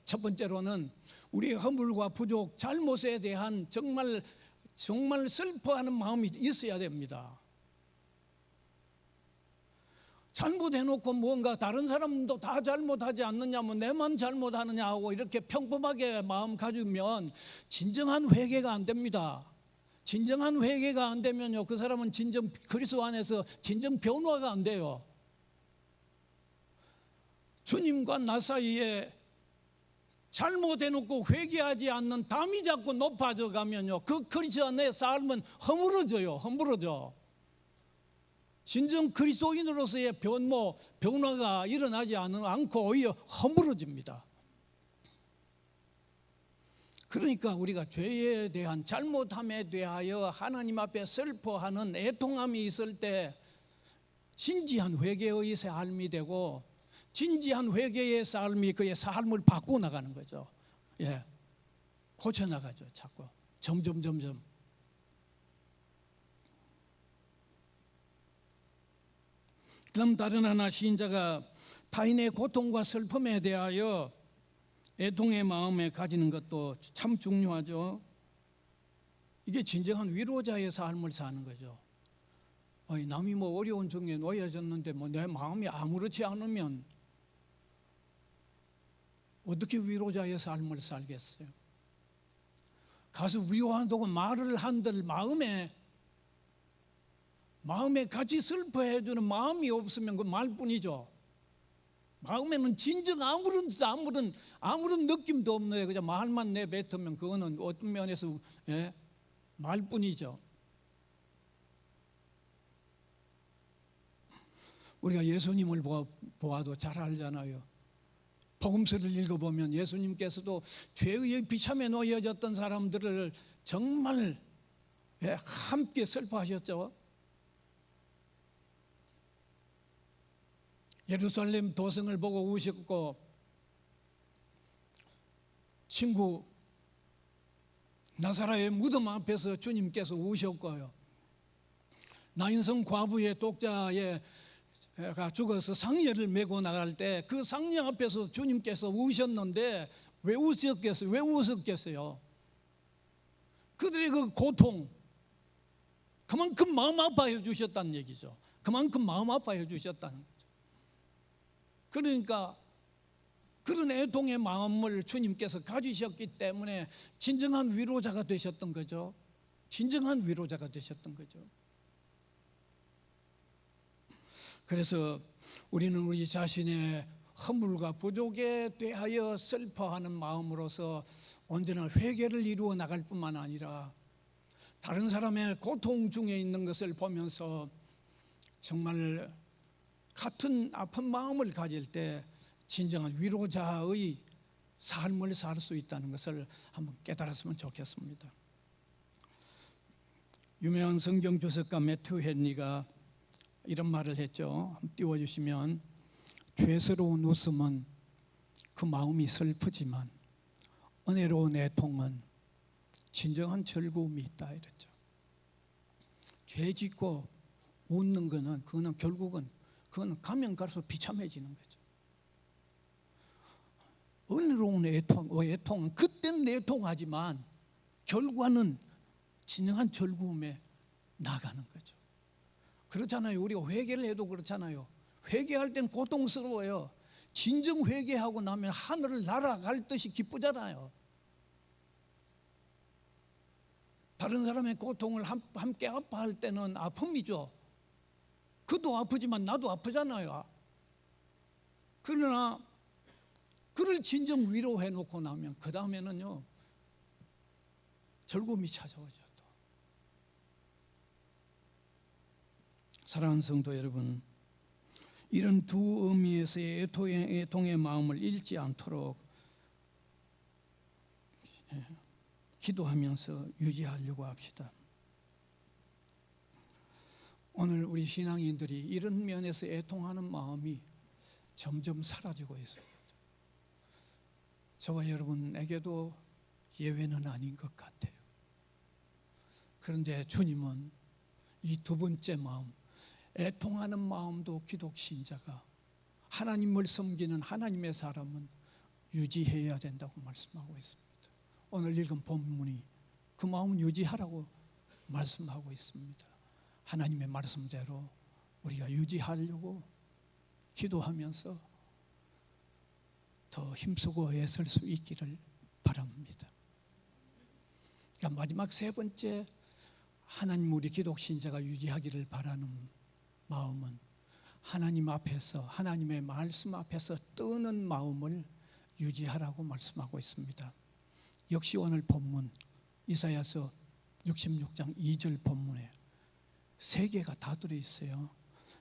첫 번째로는 우리의 허물과 부족, 잘못에 대한 정말 슬퍼하는 마음이 있어야 됩니다. 잘못해놓고 뭔가 다른 사람도 다 잘못하지 않느냐면 내만 잘못하느냐 하고 이렇게 평범하게 마음 가지면 진정한 회개가 안 됩니다. 진정한 회개가 안 되면요, 그 사람은 진정 그리스도 안에서 진정 변화가 안 돼요. 주님과 나 사이에 잘못해놓고 회개하지 않는 담이 자꾸 높아져 가면요, 그 그리스도 안의 삶은 허물어져. 진정 그리스도인으로서의 변화가 일어나지 않고 오히려 허물어집니다. 그러니까 우리가 죄에 대한 잘못함에 대하여 하나님 앞에 슬퍼하는 애통함이 있을 때 진지한 회개의 삶이 되고 진지한 회개의 삶이 그의 삶을 바꾸어 나가는 거죠. 고쳐나가죠. 자꾸 점점. 그럼 다른 하나 시인자가 타인의 고통과 슬픔에 대하여 애통의 마음에 가지는 것도 참 중요하죠. 이게 진정한 위로자의 삶을 사는 거죠. 남이 어려운 중에 놓여졌는데 내 마음이 아무렇지 않으면 어떻게 위로자의 삶을 살겠어요? 가서 위로한다고 말을 한들 마음에 같이 슬퍼해 주는 마음이 없으면 그 말뿐이죠. 마음에는 진정 아무런 느낌도 없네요. 그냥 말만 내뱉으면 그거는 어떤 면에서 말뿐이죠. 우리가 예수님을 보아도 잘 알잖아요. 복음서를 읽어보면 예수님께서도 죄의 비참에 놓여졌던 사람들을 정말 함께 슬퍼하셨죠. 예루살렘 도성을 보고 우셨고, 친구 나사라의 무덤 앞에서 주님께서 우셨고요. 나인성 과부의 독자가 죽어서 상여를 메고 나갈 때 그 상여 앞에서 주님께서 우셨는데 왜 웃었겠어요? 그들의 그 고통, 그만큼 마음 아파해 주셨다는 얘기죠. 그만큼 마음 아파해 주셨다는 거죠. 그러니까 그런 애통의 마음을 주님께서 가지셨기 때문에 진정한 위로자가 되셨던 거죠. 진정한 위로자가 되셨던 거죠. 그래서 우리는 우리 자신의 허물과 부족에 대하여 슬퍼하는 마음으로서 언제나 회개를 이루어 나갈 뿐만 아니라 다른 사람의 고통 중에 있는 것을 보면서 정말 같은 아픈 마음을 가질 때 진정한 위로자의 삶을 살 수 있다는 것을 한번 깨달았으면 좋겠습니다. 유명한 성경 주석가 매튜 헨리가 이런 말을 했죠. 한번 띄워주시면, 죄스러운 웃음은 그 마음이 슬프지만 은혜로운 애통은 진정한 즐거움이 있다 이랬죠. 죄 짓고 웃는 거는 그거는 결국은 그거는 가면 갈수록 비참해지는 거죠. 은혜로운 애통은 그때는 애통하지만 결과는 진정한 즐거움에 나가는 거죠. 그렇잖아요. 우리가 회개를 해도 그렇잖아요. 회개할 땐 고통스러워요. 진정 회개하고 나면 하늘을 날아갈 듯이 기쁘잖아요. 다른 사람의 고통을 함께 아파할 때는 아픔이죠. 그도 아프지만 나도 아프잖아요. 그러나 그를 진정 위로해 놓고 나면 그 다음에는요 즐거움이 찾아오죠. 또. 사랑하는 성도 여러분, 이런 두 의미에서의 애통의 마음을 잃지 않도록 기도하면서 유지하려고 합시다. 오늘 우리 신앙인들이 이런 면에서 애통하는 마음이 점점 사라지고 있어요. 저와 여러분에게도 예외는 아닌 것 같아요. 그런데 주님은 이 두 번째 마음, 애통하는 마음도 기독 신자가 하나님을 섬기는 하나님의 사람은 유지해야 된다고 말씀하고 있습니다. 오늘 읽은 본문이 그 마음 유지하라고 말씀하고 있습니다. 하나님의 말씀대로 우리가 유지하려고 기도하면서 더 힘쓰고 애쓸 수 있기를 바랍니다. 그러니까 마지막 세 번째, 하나님 우리 기독 신자가 유지하기를 바라는 마음은 하나님 앞에서, 하나님의 말씀 앞에서 뜨는 마음을 유지하라고 말씀하고 있습니다. 역시 오늘 본문 이사야서 66장 2절 본문에 세 개가 다 들어있어요.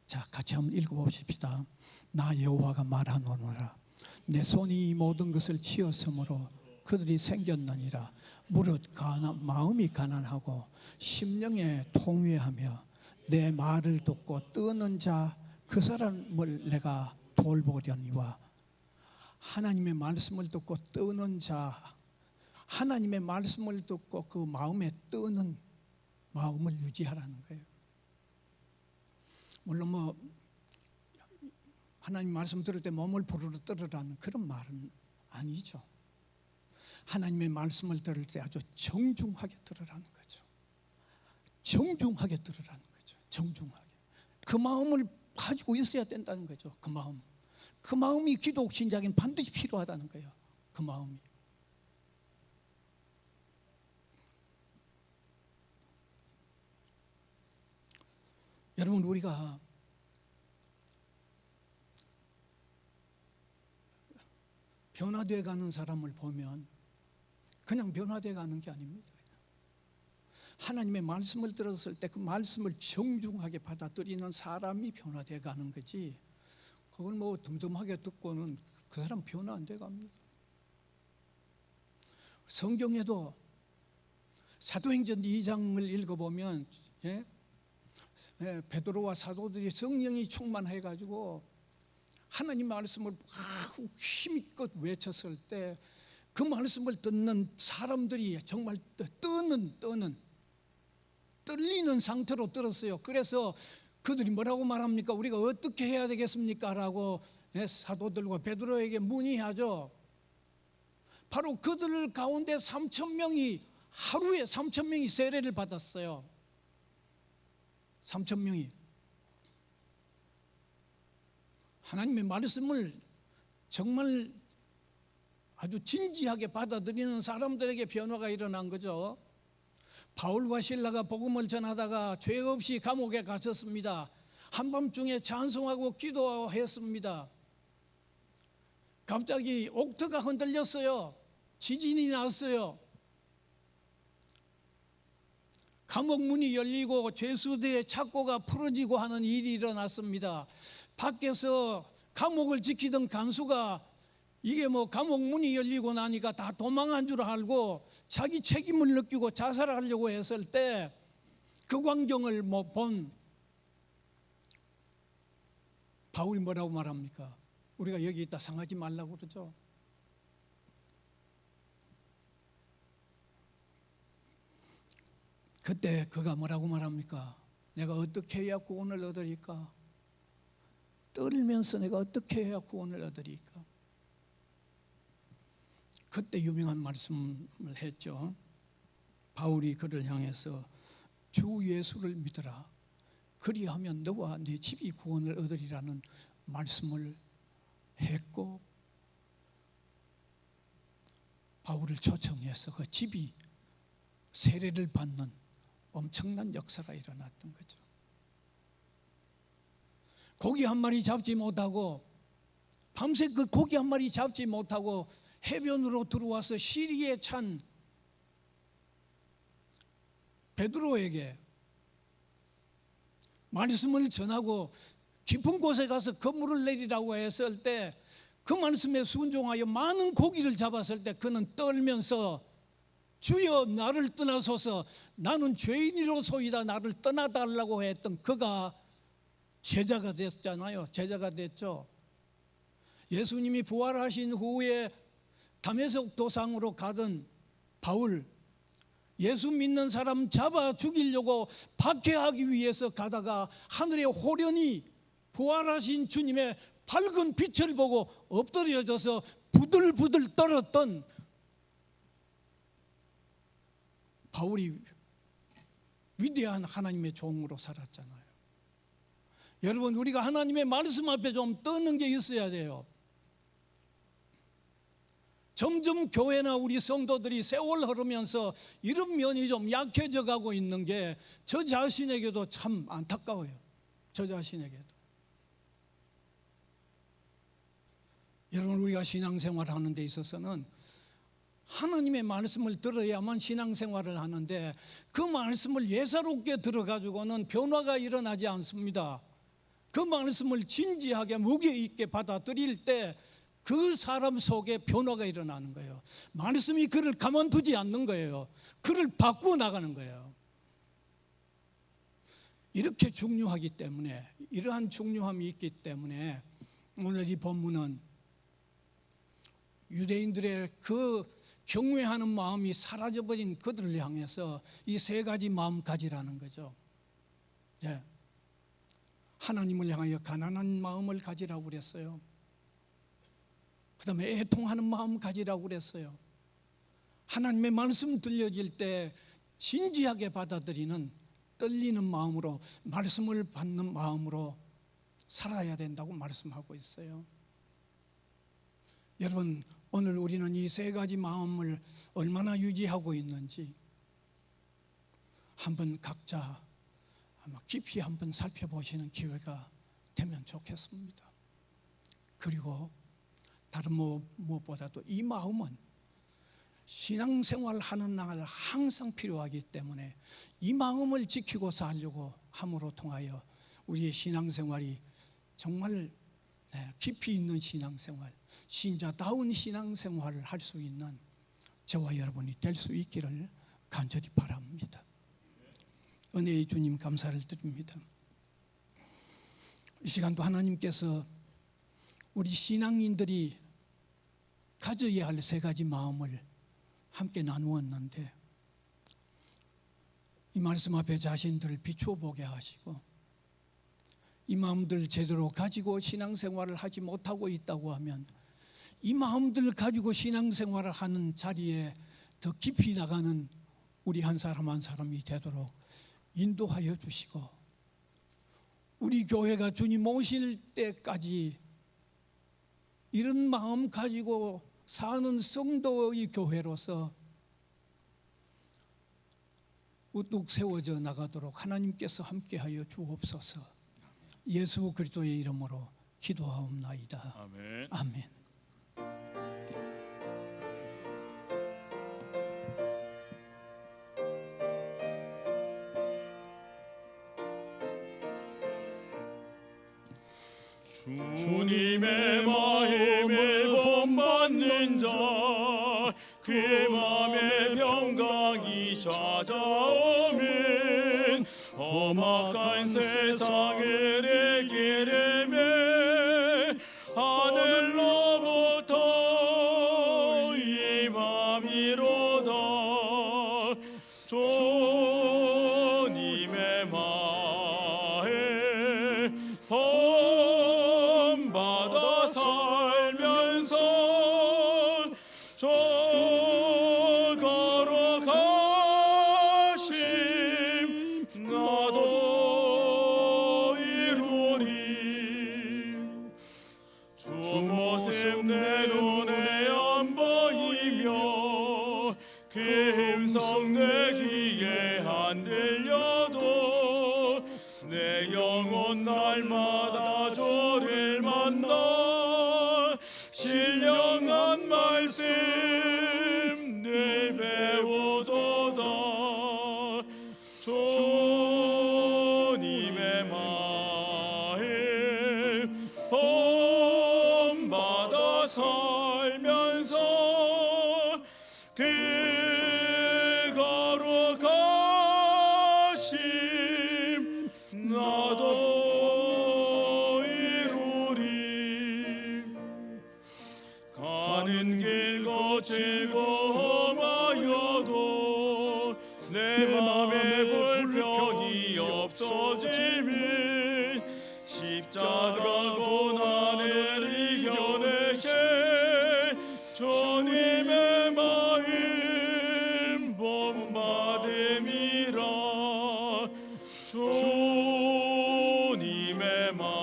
자, 같이 한번 읽어봅시다. 나 여호와가 말하노라. 내 손이 이 모든 것을 지었으므로 그들이 생겼느니라. 무릇 마음이 가난하고 심령에 통회하며 내 말을 듣고 뜨는 자 그 사람을 내가 돌보려니와. 하나님의 말씀을 듣고 뜨는 자, 하나님의 말씀을 듣고 그 마음에 뜨는 마음을 유지하라는 거예요. 물론 하나님 말씀 들을 때 몸을 부르르 떨으라는 그런 말은 아니죠. 하나님의 말씀을 들을 때 아주 정중하게 들으라는 거죠. 정중하게 들으라는 거죠. 정중하게. 그 마음을 가지고 있어야 된다는 거죠. 그 마음. 그 마음이 기독 신자에게는 반드시 필요하다는 거예요. 그 마음이. 여러분, 우리가 변화되어 가는 사람을 보면 그냥 변화되어 가는 게 아닙니다. 하나님의 말씀을 들었을 때 그 말씀을 정중하게 받아들이는 사람이 변화되어 가는 거지, 그걸 덤덤하게 듣고는 그 사람 변화 안 돼 갑니다. 성경에도 사도행전 2장을 읽어보면 베드로와 사도들이 성령이 충만해가지고 하나님 말씀을 힘껏 외쳤을 때 그 말씀을 듣는 사람들이 정말 떨리는 상태로 들었어요. 그래서 그들이 뭐라고 말합니까? 우리가 어떻게 해야 되겠습니까? 라고 사도들과 베드로에게 문의하죠. 바로 그들 가운데 3,000명이 하루에 3,000명이 세례를 받았어요. 3,000명이 하나님의 말씀을 정말 아주 진지하게 받아들이는 사람들에게 변화가 일어난 거죠. 바울과 실라가 복음을 전하다가 죄 없이 감옥에 갇혔습니다. 한밤중에 찬송하고 기도했습니다. 갑자기 옥토가 흔들렸어요. 지진이 났어요. 감옥 문이 열리고 죄수들의 착고가 풀어지고 하는 일이 일어났습니다. 밖에서 감옥을 지키던 간수가 이게 뭐 감옥 문이 열리고 나니까 다 도망한 줄 알고 자기 책임을 느끼고 자살하려고 했을 때 그 광경을 본 바울이 뭐라고 말합니까? 우리가 여기 있다 상하지 말라고 그러죠. 그때 그가 뭐라고 말합니까? 내가 어떻게 해야 구원을 얻으리까? 떨면서 내가 어떻게 해야 구원을 얻으리까? 그때 유명한 말씀을 했죠. 바울이 그를 향해서 주 예수를 믿어라. 그리하면 너와 네 집이 구원을 얻으리라는 말씀을 했고, 바울을 초청해서 그 집이 세례를 받는 엄청난 역사가 일어났던 거죠. 고기 한 마리 잡지 못하고, 밤새 그 고기 한 마리 잡지 못하고 해변으로 들어와서 시리에 찬 베드로에게 말씀을 전하고 깊은 곳에 가서 그물을 내리라고 했을 때 그 말씀에 순종하여 많은 고기를 잡았을 때 그는 떨면서 주여 나를 떠나소서 나는 죄인이로소이다 나를 떠나달라고 했던 그가 제자가 됐잖아요. 제자가 됐죠. 예수님이 부활하신 후에 다메섹 도상으로 가던 바울, 예수 믿는 사람 잡아 죽이려고 박해하기 위해서 가다가 하늘에 호련히 부활하신 주님의 밝은 빛을 보고 엎드려져서 부들부들 떨었던 바울이 위대한 하나님의 종으로 살았잖아요. 여러분, 우리가 하나님의 말씀 앞에 좀 떠는 게 있어야 돼요. 점점 교회나 우리 성도들이 세월 흐르면서 이런 면이 좀 약해져 가고 있는 게 저 자신에게도 참 안타까워요. 저 자신에게도. 여러분, 우리가 신앙생활 하는 데 있어서는 하나님의 말씀을 들어야만 신앙생활을 하는데 그 말씀을 예사롭게 들어가지고는 변화가 일어나지 않습니다. 그 말씀을 진지하게 무게 있게 받아들일 때 그 사람 속에 변화가 일어나는 거예요. 말씀이 그를 가만두지 않는 거예요. 그를 바꾸어 나가는 거예요. 이렇게 중요하기 때문에, 이러한 중요함이 있기 때문에 오늘 이 본문은 유대인들의 그 경외하는 마음이 사라져버린 그들을 향해서 이 세 가지 마음 가지라는 거죠. 네. 하나님을 향하여 가난한 마음을 가지라고 그랬어요. 그 다음에 애통하는 마음 가지라고 그랬어요. 하나님의 말씀 들려질 때 진지하게 받아들이는 떨리는 마음으로, 말씀을 받는 마음으로 살아야 된다고 말씀하고 있어요. 여러분, 오늘 우리는 이 세 가지 마음을 얼마나 유지하고 있는지 한번 각자 아마 깊이 한번 살펴보시는 기회가 되면 좋겠습니다. 그리고 다른 무엇보다도 이 마음은 신앙생활 하는 날 항상 필요하기 때문에 이 마음을 지키고 살려고 함으로 통하여 우리의 신앙생활이 정말 깊이 있는 신앙생활, 신자다운 신앙생활을 할 수 있는 저와 여러분이 될 수 있기를 간절히 바랍니다. 은혜의 주님 감사를 드립니다. 이 시간도 하나님께서 우리 신앙인들이 가져야 할 세 가지 마음을 함께 나누었는데 이 말씀 앞에 자신들을 비추어 보게 하시고 이 마음들 제대로 가지고 신앙생활을 하지 못하고 있다고 하면 이 마음들 가지고 신앙생활을 하는 자리에 더 깊이 나가는 우리 한 사람 한 사람이 되도록 인도하여 주시고 우리 교회가 주님 오실 때까지 이런 마음 가지고 사는 성도의 교회로서 우뚝 세워져 나가도록 하나님께서 함께하여 주옵소서. 예수 그리스도의 이름으로 기도하옵나이다. 아멘. 아멘. 주님의 마음을 본받는 자, 그 맘에 평강이 찾아오면 험악한 세상을 해결하며 하늘로부터 임함이로다. 주님의 마에 본받아 살면서 저 걸어가심 나도 이루리. 주 모습 내 눈에 안 보이며 그 음성 내 귀에 안 들려도 내 영혼 날마다 주를 만나 신령한 말씀 늘 배우도다. 주님의 마음 본받아 살면서 그 걸어가심 나도 이루리. 가는 길 거칠고 험하여도 내 맘에 불편이 없어지면 십자가 고난을 이겨내신 주님의 마음 본받음이라. 주님의 마음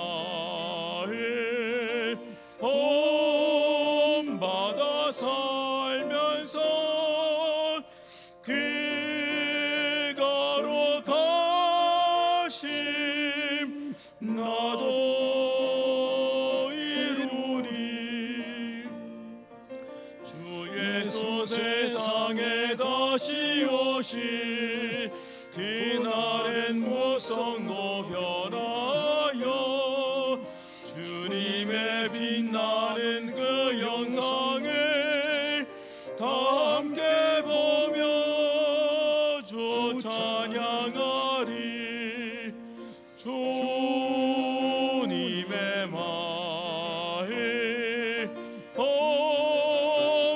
본받아 살면서 그 걸어가심 나도 이루리. 주 예수 세상에 다시 오실 그날엔 무성도 변하여 주님의 빛나는 그 영상을 다 함께 보며 주 찬양하리. 주님의 마음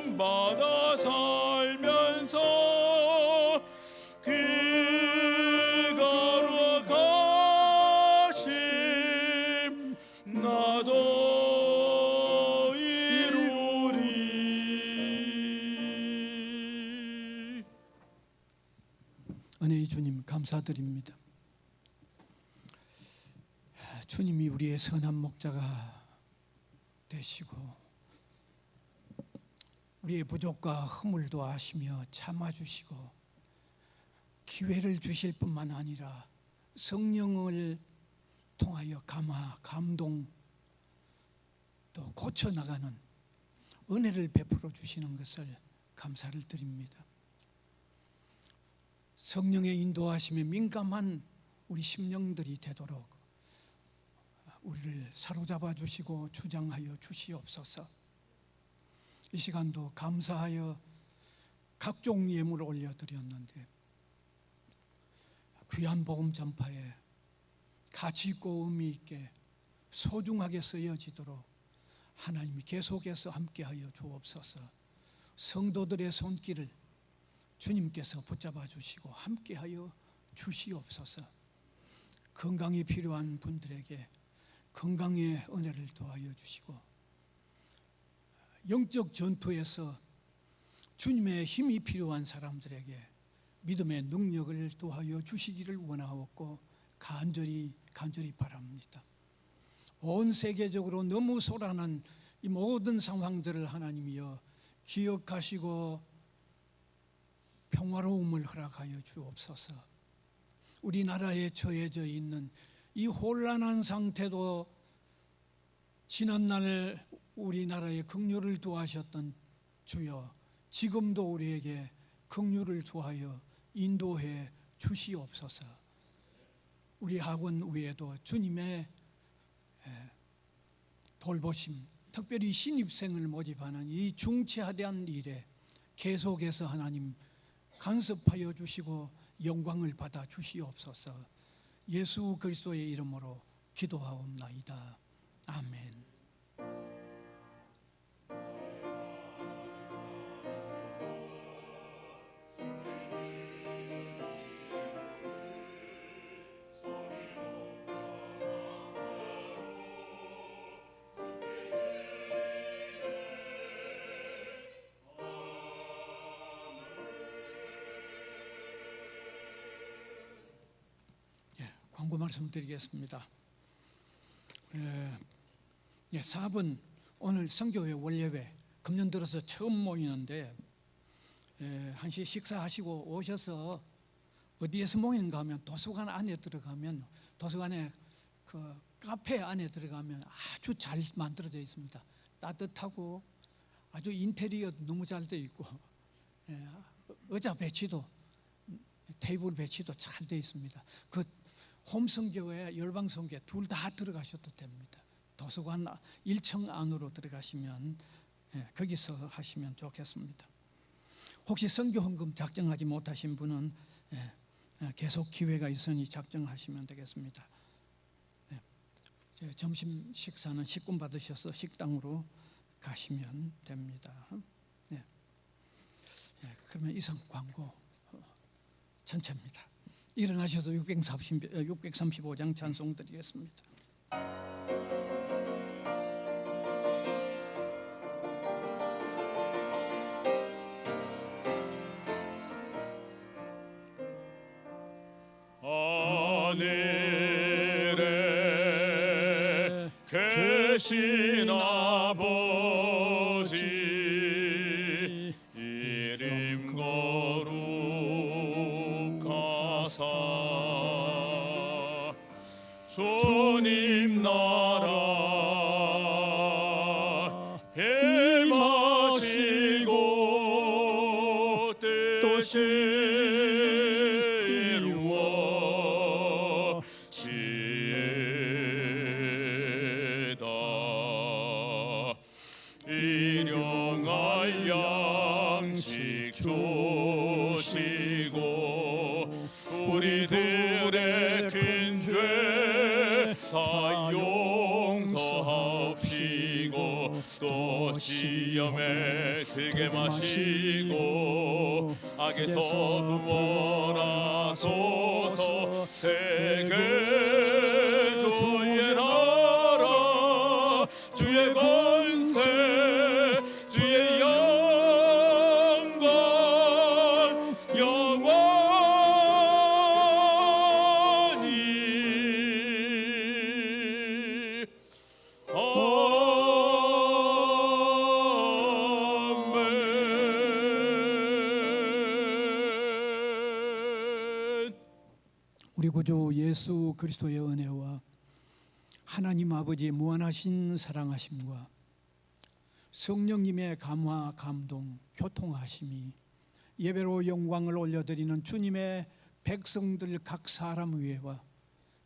본받아 살면서 그 걸어가심 나도 이루리. 은혜의 주님 감사드립니다. 주님이 우리의 선한 목자가 되시고 우리의 부족과 허물도 아시며 참아주시고 기회를 주실 뿐만 아니라 성령을 통하여 감동 또 고쳐나가는 은혜를 베풀어 주시는 것을 감사를 드립니다. 성령의 인도하심에 민감한 우리 심령들이 되도록 우리를 사로잡아 주시고 주장하여 주시옵소서. 이 시간도 감사하여 각종 예물을 올려드렸는데 귀한 복음 전파에 가치 있고 의미 있게 소중하게 쓰여지도록 하나님이 계속해서 함께하여 주옵소서. 성도들의 손길을 주님께서 붙잡아 주시고 함께하여 주시옵소서. 건강이 필요한 분들에게 건강의 은혜를 더하여 주시고 영적 전투에서 주님의 힘이 필요한 사람들에게 믿음의 능력을 더하여 주시기를 원하옵고 간절히 바랍니다. 온 세계적으로 너무 소란한 이 모든 상황들을 하나님이여 기억하시고 평화로움을 허락하여 주옵소서. 우리나라에 처해져 있는 이 혼란한 상태도 지난날 우리나라에 긍휼을 도하셨던 주여 지금도 우리에게 긍휼을 도하여 인도해 주시옵소서. 우리 학원 위에도 주님의 돌보심, 특별히 신입생을 모집하는 이 중차대한 일에 계속해서 하나님 간섭하여 주시고 영광을 받아 주시옵소서. 예수 그리스도의 이름으로 기도하옵나이다. 아멘. 광고 말씀드리겠습니다. 4분 오늘 성교회 월예배 금년 들어서 처음 모이는데 1시 식사하시고 오셔서 어디에서 모이는가 하면 도서관 안에 들어가면 도서관에 그 카페 안에 들어가면 아주 잘 만들어져 있습니다. 따뜻하고 아주 인테리어 너무 잘 돼 있고 의자 배치도 테이블 배치도 잘 돼 있습니다. 그 홈성교회, 열방성교회 둘 다 들어가셔도 됩니다. 도서관 1층 안으로 들어가시면 거기서 하시면 좋겠습니다. 혹시 선교헌금 작정하지 못하신 분은 계속 기회가 있으니 작정하시면 되겠습니다. 점심 식사는 식권 받으셔서 식당으로 가시면 됩니다. 그러면 이상 광고 전체입니다. 일어나셔서 635장 찬송 드리겠습니다. 하늘에 계신 아버지 이름 거룩하사 주님 나라 임하시고 뜻이 이루어지이다. 일용할 양식 주시고 우리들의 큰 죄 다 용서하시고 또 시험에 들게 마시고 악에서 구원하소서. 세계 주의 나라 주의 권세 주의 영광 영원히 아멘. 우리 구주 예수 그리스도의 은혜와 하나님 아버지의 무한하신 사랑하심과 성령님의 감화, 감동, 교통하심이 예배로 영광을 올려드리는 주님의 백성들 각 사람 위에와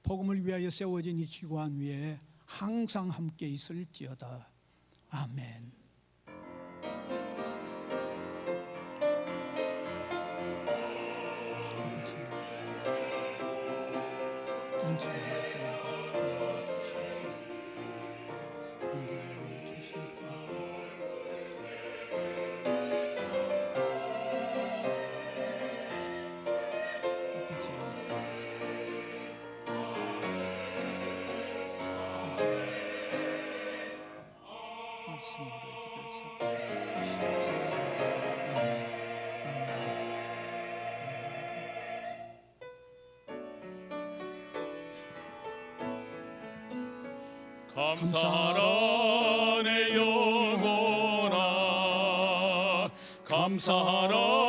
복음을 위하여 세워진 이 기관 위에 항상 함께 있을지어다. 아멘. 감사하라 내 영혼아 감사하라